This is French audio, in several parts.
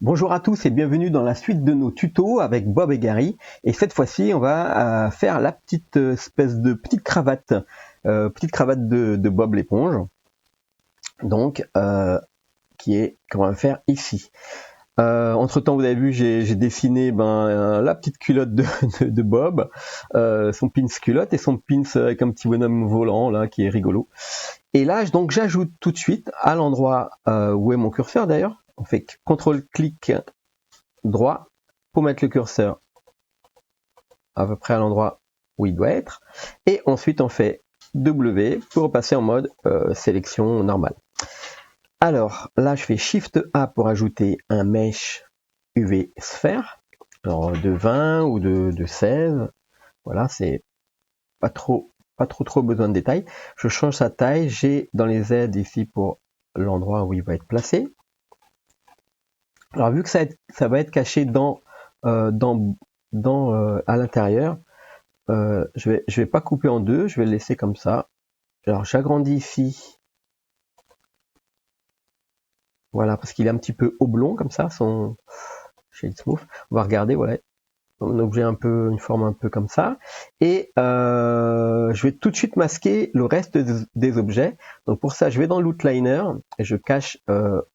Bonjour à tous et bienvenue dans la suite de nos tutos avec Bob et Gary. Et cette fois-ci, on va faire la petite espèce de petite cravate de Bob l'éponge. Donc, qu'on va faire ici. Entre temps, vous avez vu, j'ai dessiné la petite culotte de Bob, son pins culotte et son pins avec un petit bonhomme volant là qui est rigolo. Et là, donc j'ajoute tout de suite à l'endroit où est mon curseur d'ailleurs. On fait CTRL-clic droit pour mettre le curseur à peu près à l'endroit où il doit être. Et ensuite, on fait W pour passer en mode sélection normale. Alors là, je fais Shift A pour ajouter un mesh UV sphère. Alors de 20 ou de 16. Voilà, c'est pas trop besoin de détails. Je change sa taille. J'ai dans les aides ici pour l'endroit où il va être placé. Alors vu que ça va être caché à l'intérieur, je vais pas couper en deux, je vais le laisser comme ça. Alors j'agrandis ici, voilà, parce qu'il est un petit peu oblong comme ça, son shade smooth. On va regarder, voilà, une forme un peu comme ça. Et je vais tout de suite masquer le reste des objets. Donc pour ça, je vais dans l'outliner et je cache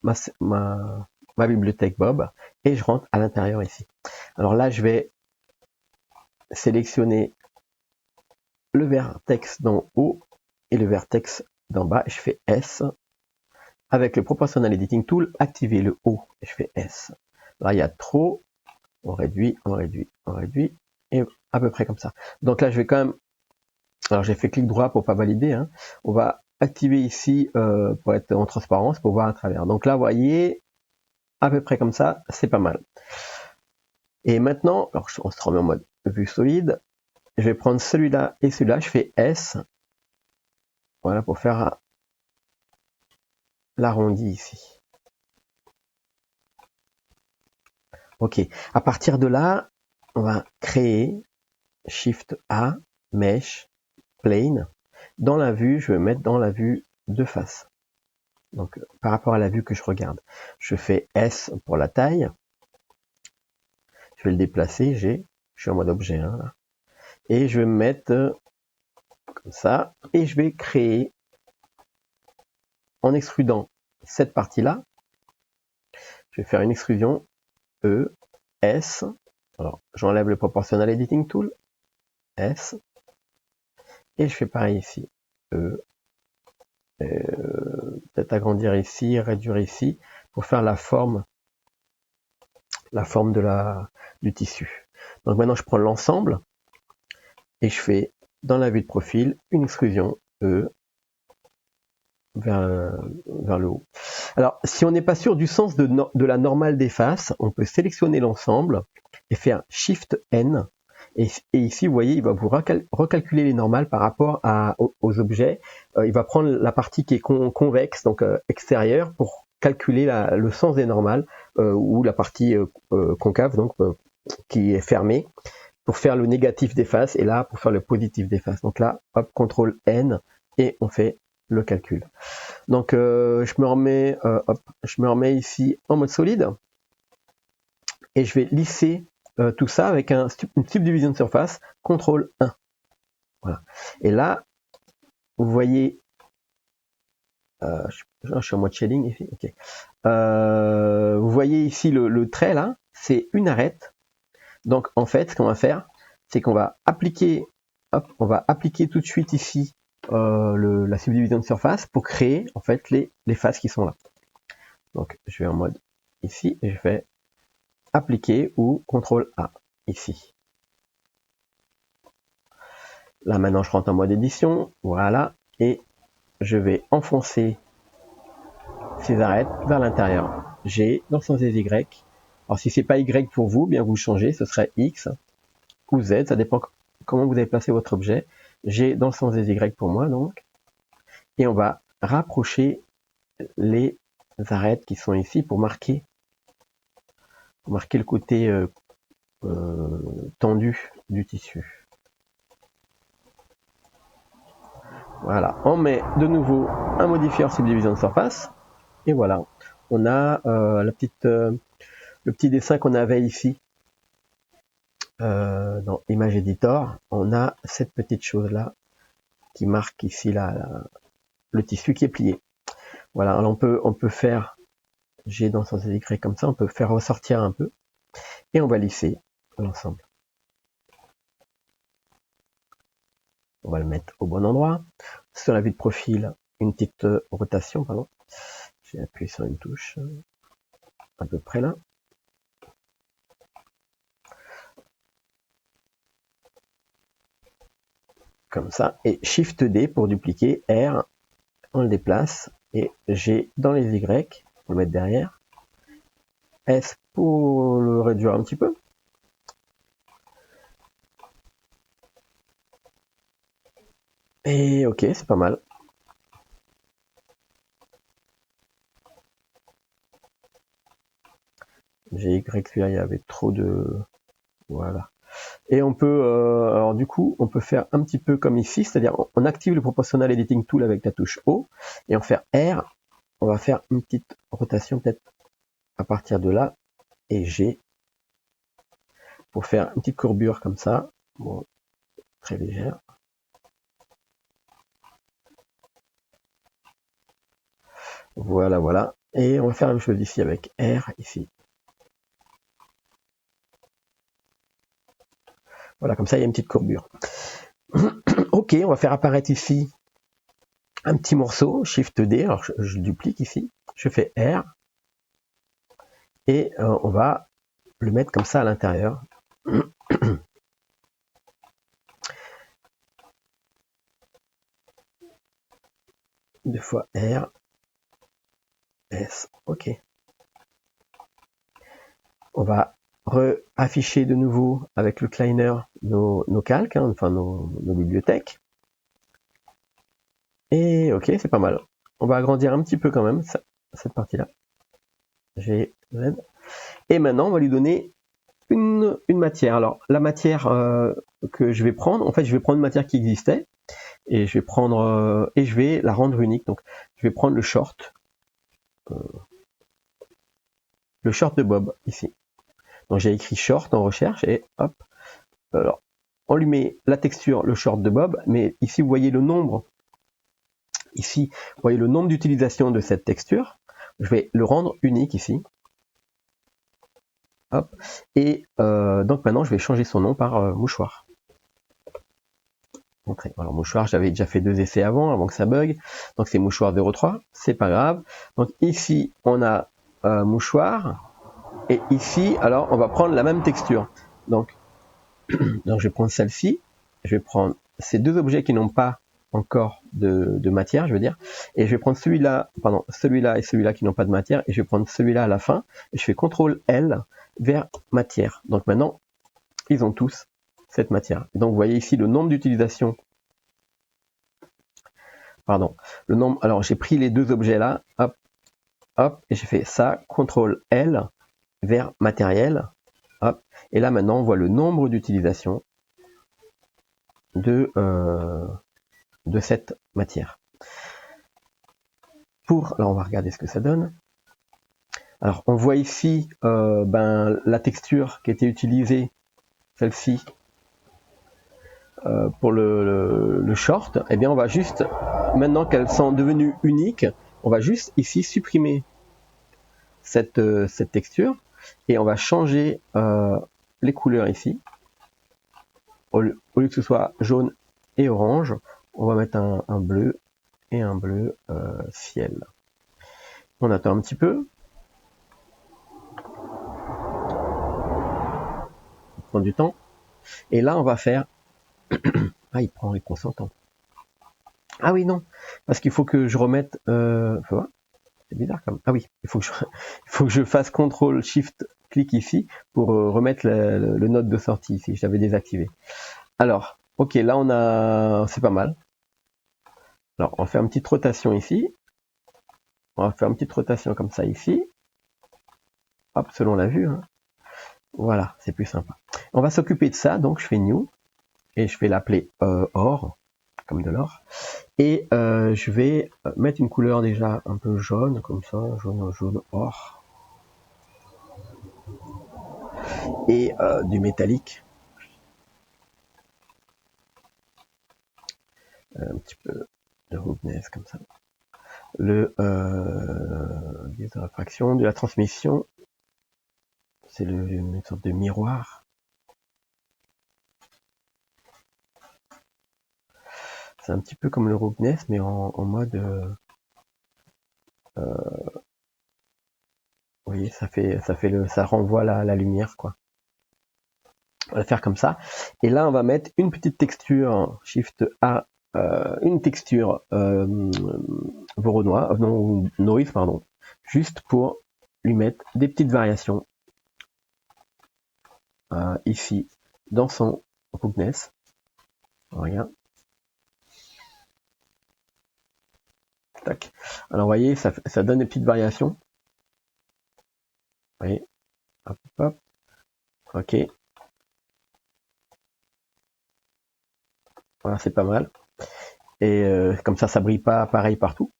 ma bibliothèque Bob et je rentre à l'intérieur ici. Alors là, je vais sélectionner le vertex d'en haut et le vertex d'en bas. Je fais S. Avec le Proportional Editing Tool, activer le haut. Et je fais S. Là, il y a trop. On réduit, et à peu près comme ça. Donc là, je vais quand même. Alors, j'ai fait clic droit pour pas valider. Hein. On va activer ici pour être en transparence, pour voir à travers. Donc là, vous voyez, à peu près comme ça, c'est pas mal. Et maintenant, alors on se remet en mode vue solide. Je vais prendre celui-là et celui-là. Je fais S. Voilà, pour faire l'arrondi ici. Ok. À partir de là, on va créer Shift A, Mesh, Plane. Dans la vue, je vais mettre dans la vue de face. Donc, par rapport à la vue que je regarde. Je fais S pour la taille. Je vais le déplacer. Je suis en mode objet. Hein, là. Et je vais me mettre comme ça. Et je vais créer, en extrudant cette partie-là, je vais faire une extrusion E, S. Alors, j'enlève le Proportional Editing Tool. S. Et je fais pareil ici. E. Peut-être agrandir ici, réduire ici, pour faire la forme du tissu. Donc maintenant, je prends l'ensemble et je fais, dans la vue de profil, une extrusion E vers le haut. Alors, si on n'est pas sûr du sens de la normale des faces, on peut sélectionner l'ensemble et faire Shift N. Et ici, vous voyez, il va vous recalculer les normales par rapport aux objets. Il va prendre la partie qui est convexe, donc extérieure, pour calculer le sens des normales, ou la partie concave, donc qui est fermée, pour faire le négatif des faces, et là, pour faire le positif des faces. Donc là, hop, CTRL N, et on fait le calcul. Donc je me remets ici en mode solide, et je vais lisser tout ça avec une subdivision de surface, CTRL 1. Voilà. Et là, vous voyez, je suis en mode shading ici. Okay. Vous voyez ici le trait là, c'est une arête. Donc en fait, ce qu'on va faire, c'est qu'on va appliquer, tout de suite ici la subdivision de surface pour créer en fait les faces qui sont là. Donc je vais en mode ici et je fais appliquer ou CTRL A ici. Là maintenant je rentre en mode édition, voilà, et je vais enfoncer ces arêtes vers l'intérieur. G dans le sens des Y. Alors si c'est pas Y pour vous, bien vous changez, ce serait X ou Z, ça dépend comment vous avez placé votre objet. G dans le sens des Y pour moi donc. Et on va rapprocher les arêtes qui sont ici pour marquer le côté tendu du tissu. Voilà, on met de nouveau un modifieur subdivision de surface et voilà, on a la petite le petit dessin qu'on avait ici dans Image Editor, on a cette petite chose là qui marque ici le tissu qui est plié. Voilà, alors on peut faire G dans sens Y comme ça, on peut faire ressortir un peu et on va lisser l'ensemble. On va le mettre au bon endroit. Sur la vue de profil, une petite rotation, pardon. J'ai appuyé sur une touche à peu près là. Comme ça, et Shift D pour dupliquer, R, on le déplace, et G dans les Y, pour le mettre derrière, S pour le réduire un petit peu, et ok, c'est pas mal. GY, celui-là, il y avait trop de... Voilà. Et on peut, alors du coup, on peut faire un petit peu comme ici, c'est-à-dire on active le Proportional Editing Tool avec la touche O, et on fait R, on va faire une petite rotation peut-être à partir de là, et G, pour faire une petite courbure comme ça, bon, très légère. Voilà, voilà. Et on va faire la même chose ici avec R, ici. Voilà, comme ça, il y a une petite courbure. Ok, on va faire apparaître ici un petit morceau, Shift D, alors je duplique ici, je fais R, et on va le mettre comme ça à l'intérieur. Deux fois R, S, ok. On va afficher de nouveau avec le Kleiner nos calques, hein, enfin nos bibliothèques. Et ok, c'est pas mal. On va agrandir un petit peu quand même cette partie-là. G, Z. Et maintenant, on va lui donner une matière. Alors, la matière que je vais prendre, en fait, je vais prendre une matière qui existait et je vais prendre et je vais la rendre unique. Donc, je vais prendre le short de Bob ici. Donc, j'ai écrit short en recherche et hop. Alors, on lui met la texture, le short de Bob, mais ici, vous voyez le nombre. Ici, vous voyez le nombre d'utilisations de cette texture. Je vais le rendre unique ici. Hop. Et donc maintenant, je vais changer son nom par mouchoir. Alors mouchoir, j'avais déjà fait 2 essais avant que ça bug. Donc c'est mouchoir 03, c'est pas grave. Donc ici, on a mouchoir. Et ici, alors on va prendre la même texture. Donc je vais prendre celle-ci. Je vais prendre ces deux objets qui n'ont pas encore de matière, je veux dire. Et je vais prendre celui-là et celui-là qui n'ont pas de matière. Et je vais prendre celui-là à la fin. Et je fais CTRL L vers matière. Donc maintenant, ils ont tous cette matière. Et donc vous voyez ici le nombre d'utilisations. Pardon. Le nombre. Alors j'ai pris les deux objets là, hop, hop, et j'ai fait ça, CTRL L vers matériel, hop. Et là maintenant on voit le nombre d'utilisations de cette matière. Alors on va regarder ce que ça donne. Alors on voit ici la texture qui était utilisée, celle-ci, pour le short. Eh bien on va juste, maintenant qu'elles sont devenues uniques, on va juste ici supprimer cette texture et on va changer les couleurs ici. Au lieu que ce soit jaune et orange, on va mettre un bleu et un bleu ciel. On attend un petit peu. On prend du temps. Et là, on va faire... Ah, il prend consentant. Ah oui, non. Parce qu'il faut que je remette... C'est bizarre quand même. Ah oui, il faut que je fasse CTRL SHIFT clic ici pour remettre le note de sortie ici. Je l'avais désactivé. Alors, ok, là c'est pas mal. Alors, on fait une petite rotation ici. On va faire une petite rotation comme ça ici. Hop, selon la vue. Hein. Voilà, c'est plus sympa. On va s'occuper de ça, donc je fais New. Et je vais l'appeler or, comme de l'or. Et je vais mettre une couleur déjà un peu jaune, comme ça, jaune or. et du métallique. Un petit peu de roughness comme ça. Le de réfraction, de la transmission, c'est une sorte de miroir. C'est un petit peu comme le roughness, mais en mode vous voyez, ça renvoie la lumière, quoi. On va le faire comme ça. Et là, on va mettre une petite texture Shift A, une texture Voronoi, non, Noise, pardon, juste pour lui mettre des petites variations ici dans son roughness. Regarde. Tac. Alors, vous voyez, ça donne des petites variations. Vous voyez, hop, hop. Ok. Voilà, c'est pas mal. Et comme ça brille pas pareil partout.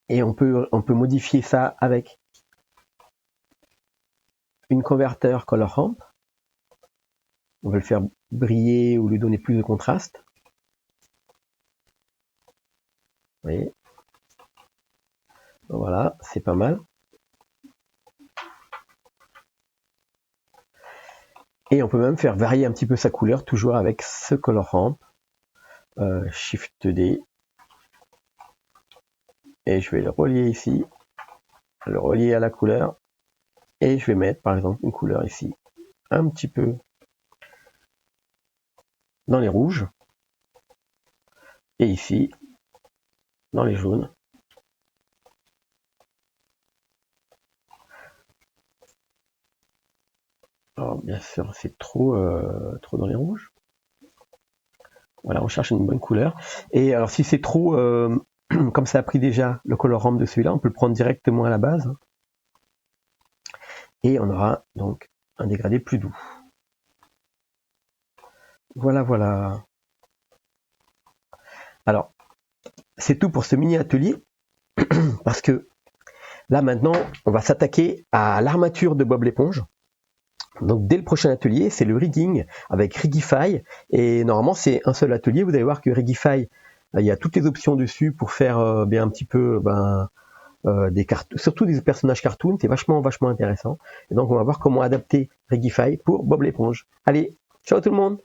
Et on peut modifier ça avec une converteur color ramp. On va le faire briller ou lui donner plus de contraste. Vous voyez. Voilà, c'est pas mal. Et on peut même faire varier un petit peu sa couleur, toujours avec ce color ramp. Shift D. Et je vais le relier ici. Le relier à la couleur. Et je vais mettre par exemple une couleur ici. Un petit peu dans les rouges. Et ici, dans les jaunes. Alors bien sûr, c'est trop dans les rouges. Voilà, on cherche une bonne couleur. Et alors si c'est trop, comme ça a pris déjà le color ramp de celui-là, on peut le prendre directement à la base. Et on aura donc un dégradé plus doux. Voilà, voilà. Alors, c'est tout pour ce mini atelier. Parce que là maintenant, on va s'attaquer à l'armature de Bob l'éponge. Donc dès le prochain atelier, c'est le rigging avec Rigify. Et normalement, c'est un seul atelier. Vous allez voir que Rigify, il y a toutes les options dessus pour faire bien un petit peu surtout des personnages cartoon. C'est vachement intéressant. Et donc on va voir comment adapter Rigify pour Bob l'éponge. Allez, ciao tout le monde!